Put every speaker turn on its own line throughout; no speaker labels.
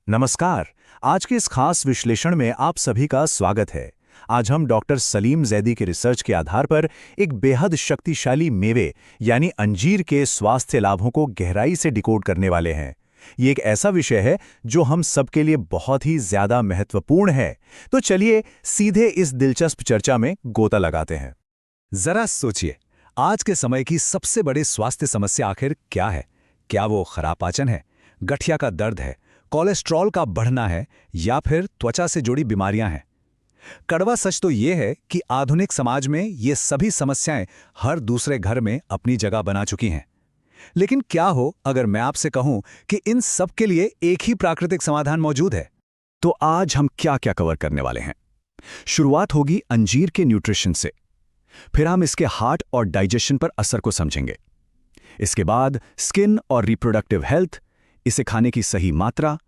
नमस्कार। आज के इस खास विश्लेषण में आप सभी का स्वागत है। आज हम डॉक्टर सलीम जैदी के रिसर्च के आधार पर एक बेहद शक्तिशाली मेवे यानी अंजीर के स्वास्थ्य लाभों को गहराई से डिकोड करने वाले हैं। ये एक ऐसा विषय है जो हम सबके लिए बहुत ही ज्यादा महत्वपूर्ण है। तो चलिए सीधे इस दिलचस्प चर्चा में गोता लगाते हैं।
जरा सोचिए, आज के समय की सबसे बड़ी स्वास्थ्य समस्या आखिर क्या है? क्या वो खराब पाचन है, गठिया का दर्द है, कोलेस्ट्रॉल का बढ़ना है या फिर त्वचा से जुड़ी बीमारियां हैं? कड़वा सच तो ये है कि आधुनिक समाज में ये सभी समस्याएं हर दूसरे घर में अपनी जगह बना चुकी हैं। लेकिन क्या हो अगर मैं आपसे कहूं कि इन सब के लिए एक ही प्राकृतिक समाधान मौजूद है? तो आज हम क्या क्या कवर करने वाले हैं? शुरुआत होगी अंजीर के न्यूट्रिशन से, फिर हम इसके हार्ट और डाइजेशन पर असर को समझेंगे। इसके बाद स्किन और रिप्रोडक्टिव हेल्थ, इसे खाने की सही मात्रा,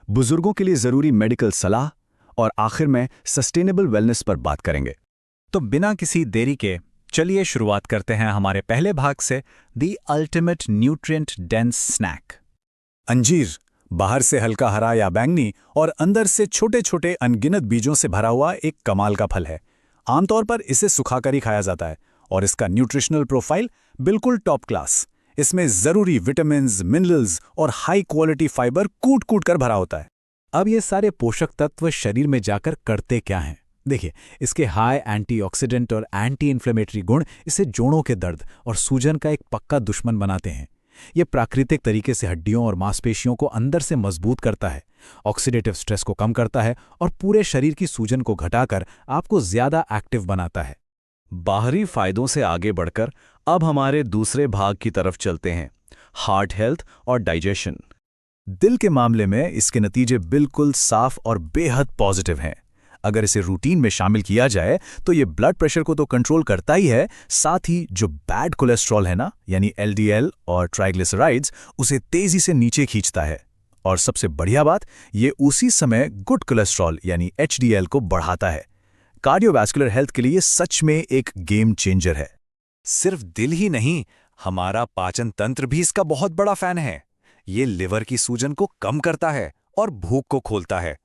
बुजुर्गों के लिए जरूरी मेडिकल सलाह और आखिर में सस्टेनेबल वेलनेस पर बात करेंगे।
तो बिना किसी देरी के चलिए शुरुआत करते हैं हमारे पहले भाग से, the ultimate nutrient dense snack.
अंजीर बाहर से हल्का हरा या बैंगनी और अंदर से छोटे छोटे अनगिनत बीजों से भरा हुआ एक कमाल का फल है। आमतौर पर इसे सुखाकर ही खाया जाता है और इसका न्यूट्रिशनल प्रोफाइल बिल्कुल टॉप क्लास। इसमें जरूरी विटामिन्स, मिनरल्स और हाई क्वालिटी फाइबर कूट कूट कर भरा होता है।
अब ये सारे पोषक तत्व शरीर में जाकर करते क्या हैं? देखिए, इसके हाई एंटीऑक्सीडेंट और एंटी इन्फ्लेमेटरी गुण इसे जोड़ों के दर्द और सूजन का एक पक्का दुश्मन बनाते हैं। ये प्राकृतिक तरीके से हड्डियों और मांसपेशियों को अंदर से मजबूत करता है, ऑक्सीडेटिव स्ट्रेस को कम करता है और पूरे शरीर की सूजन को घटाकर आपको ज्यादा एक्टिव बनाता है।
बाहरी फायदों से आगे बढ़कर अब हमारे दूसरे भाग की तरफ चलते हैं, हार्ट हेल्थ और डाइजेशन।
दिल के मामले में इसके नतीजे बिल्कुल साफ और बेहद पॉजिटिव हैं। अगर इसे रूटीन में शामिल किया जाए तो ये ब्लड प्रेशर को तो कंट्रोल करता ही है, साथ ही जो बैड कोलेस्ट्रॉल है ना, यानी एलडीएल और ट्राइग्लिसराइड्स, उसे तेजी से नीचे खींचता है। और सबसे बढ़िया बात, ये उसी समय गुड कोलेस्ट्रॉल यानी एचडीएल को बढ़ाता है। कार्डियोवैस्कुलर हेल्थ के लिए सच में एक गेम चेंजर है।
सिर्फ दिल ही नहीं, हमारा पाचन तंत्र भी इसका बहुत बड़ा फैन है। ये लिवर की सूजन को कम करता है और भूख को खोलता है।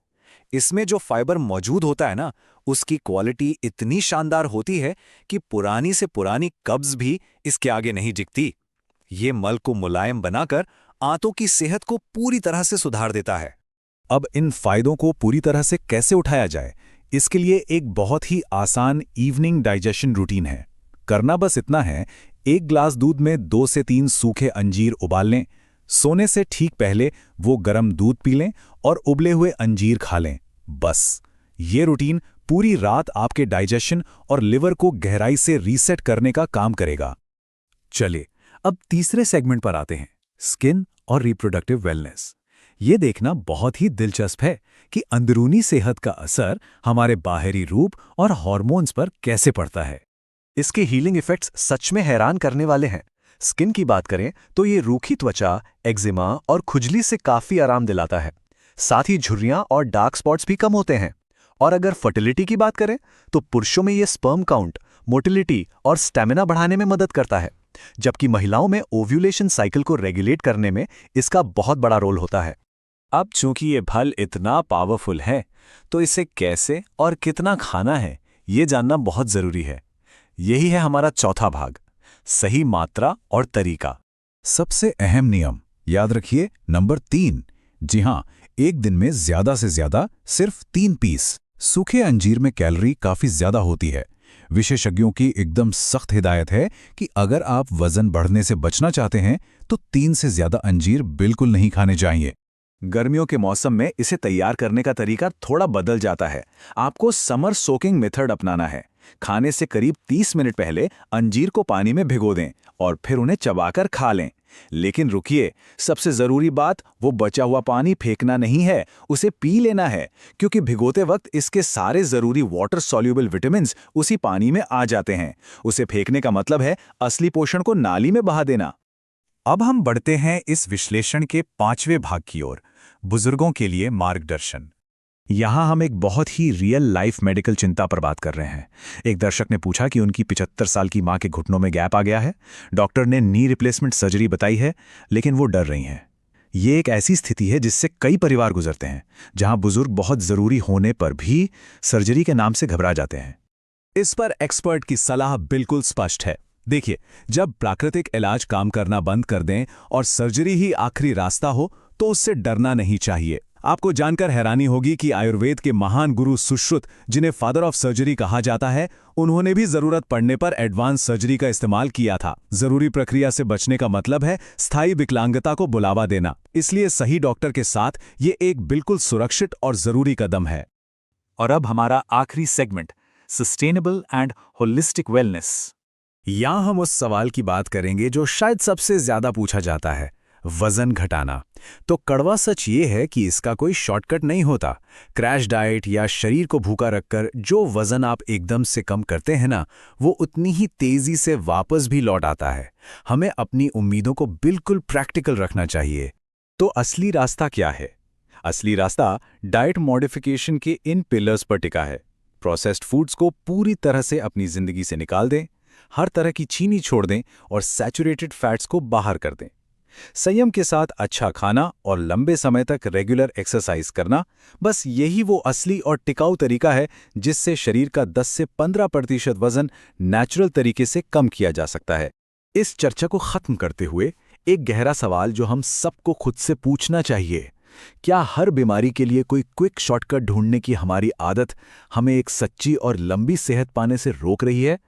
इसमें जो फाइबर मौजूद होता है ना, उसकी क्वालिटी इतनी शानदार होती है कि पुरानी से पुरानी कब्ज भी इसके आगे नहीं टिकती। ये मल को मुलायम बनाकर आंतों की सेहत को पूरी तरह से सुधार देता है।
अब इन फायदों को पूरी तरह से कैसे उठाया जाए, इसके लिए एक बहुत ही आसान इवनिंग डाइजेशन रूटीन है। करना बस इतना है, 1 ग्लास दूध में 2 से 3 सूखे अंजीर उबाल लें, सोने से ठीक पहले वो गर्म दूध पी लें और उबले हुए अंजीर खा लें। बस ये रूटीन पूरी रात आपके डाइजेशन और लिवर को गहराई से रीसेट करने का काम करेगा। चलिए अब तीसरे सेगमेंट पर आते हैं, स्किन और रिप्रोडक्टिव वेलनेस। ये देखना बहुत ही दिलचस्प है कि अंदरूनी सेहत का असर हमारे बाहरी रूप और हार्मोन्स पर कैसे पड़ता है।
इसके हीलिंग इफेक्ट्स सच में हैरान करने वाले हैं। स्किन की बात करें तो ये रूखी त्वचा, एक्जिमा और खुजली से काफी आराम दिलाता है। साथ ही झुर्रियां और डार्क स्पॉट्स भी कम होते हैं। और अगर फर्टिलिटी की बात करें तो पुरुषों में ये स्पर्म काउंट, मोटिलिटी और स्टैमिना बढ़ाने में मदद करता है, जबकि महिलाओं में ओव्यूलेशन साइकिल को रेगुलेट करने में इसका बहुत बड़ा रोल होता है।
अब चूंकि ये फल इतना पावरफुल है, तो इसे कैसे और कितना खाना है, ये जानना बहुत जरूरी है। यही है हमारा चौथा भाग, सही मात्रा और तरीका।
सबसे अहम नियम याद रखिए, नंबर 3। जी हां, एक दिन में ज्यादा से ज्यादा सिर्फ 3 पीस। सूखे अंजीर में कैलोरी काफी ज्यादा होती है। विशेषज्ञों की एकदम सख्त हिदायत है कि अगर आप वजन बढ़ने से बचना चाहते हैं तो 3 से ज्यादा अंजीर बिल्कुल नहीं खाने चाहिए।
गर्मियों के मौसम में इसे तैयार करने का तरीका थोड़ा बदल जाता है। आपको समर सोकिंग मेथड अपनाना है। खाने से करीब 30 मिनट पहले अंजीर को पानी में भिगो दें और फिर उन्हें चबाकर खा लें। लेकिन रुकिए, सबसे जरूरी बात, वो बचा हुआ पानी फेंकना नहीं है, उसे पी लेना है, क्योंकि भिगोते वक्त इसके सारे जरूरी वाटर सॉल्युबल विटामिन्स उसी पानी में आ जाते हैं। उसे फेंकने का मतलब है असली पोषण को नाली में बहा देना।
अब हम बढ़ते हैं इस विश्लेषण के 5वें भाग की ओर, बुजुर्गों के लिए मार्गदर्शन। यहाँ हम एक बहुत ही रियल लाइफ मेडिकल चिंता पर बात कर रहे हैं। एक दर्शक ने पूछा कि उनकी 75 साल की मां के घुटनों में गैप आ गया है। डॉक्टर ने नी रिप्लेसमेंट सर्जरी बताई है, लेकिन वो डर रही हैं।
ये एक ऐसी स्थिति है जिससे कई परिवार गुजरते हैं, जहां बुजुर्ग बहुत जरूरी होने पर भी सर्जरी के नाम से घबरा जाते हैं।
इस पर एक्सपर्ट की सलाह बिल्कुल स्पष्ट है। देखिए, जब प्राकृतिक इलाज काम करना बंद कर दें और सर्जरी ही आखिरी रास्ता हो तो उससे डरना नहीं चाहिए। आपको जानकर हैरानी होगी कि आयुर्वेद के महान गुरु सुश्रुत, जिन्हें फादर ऑफ सर्जरी कहा जाता है, उन्होंने भी जरूरत पड़ने पर एडवांस सर्जरी का इस्तेमाल किया था। जरूरी प्रक्रिया से बचने का मतलब है स्थायी विकलांगता को बुलावा देना। इसलिए सही डॉक्टर के साथ ये एक बिल्कुल सुरक्षित और जरूरी कदम है।
और अब हमारा आखिरी segment, sustainable and holistic wellness.
यहां हम उस सवाल की बात करेंगे जो शायद सबसे ज्यादा पूछा जाता है, वजन घटाना। तो कड़वा सच ये है कि इसका कोई शॉर्टकट नहीं होता। क्रैश डाइट या शरीर को भूखा रखकर जो वजन आप एकदम से कम करते हैं ना, वो उतनी ही तेजी से वापस भी लौट आता है। हमें अपनी उम्मीदों को बिल्कुल प्रैक्टिकल रखना चाहिए।
तो असली रास्ता क्या है? असली रास्ता डाइट मॉडिफिकेशन के इन पिलर्स पर टिका है। प्रोसेस्ड फूड्स को पूरी तरह से अपनी जिंदगी से निकाल दें, हर तरह की चीनी छोड़ दें और सैचुरेटेड फैट्स को बाहर कर दें। संयम के साथ अच्छा खाना और लंबे समय तक रेगुलर एक्सरसाइज करना, बस यही वो असली और टिकाऊ तरीका है जिससे शरीर का 10 से 15% वजन नेचुरल तरीके से कम किया जा सकता है। इस चर्चा को खत्म करते हुए एक गहरा सवाल जो हम सबको खुद से पूछना चाहिए, क्या हर बीमारी के लिए कोई क्विक शॉर्टकट ढूंढने की हमारी आदत हमें एक सच्ची और लंबी सेहत पाने से रोक रही है?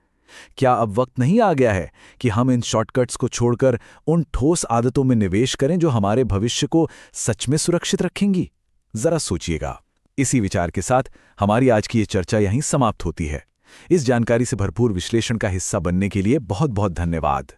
क्या अब वक्त नहीं आ गया है कि हम इन शॉर्टकट्स को छोड़कर उन ठोस आदतों में निवेश करें जो हमारे भविष्य को सच में सुरक्षित रखेंगी? जरा सोचिएगा। इसी विचार के साथ हमारी आज की ये चर्चा यहीं समाप्त होती है। इस जानकारी से भरपूर विश्लेषण का हिस्सा बनने के लिए बहुत बहुत धन्यवाद।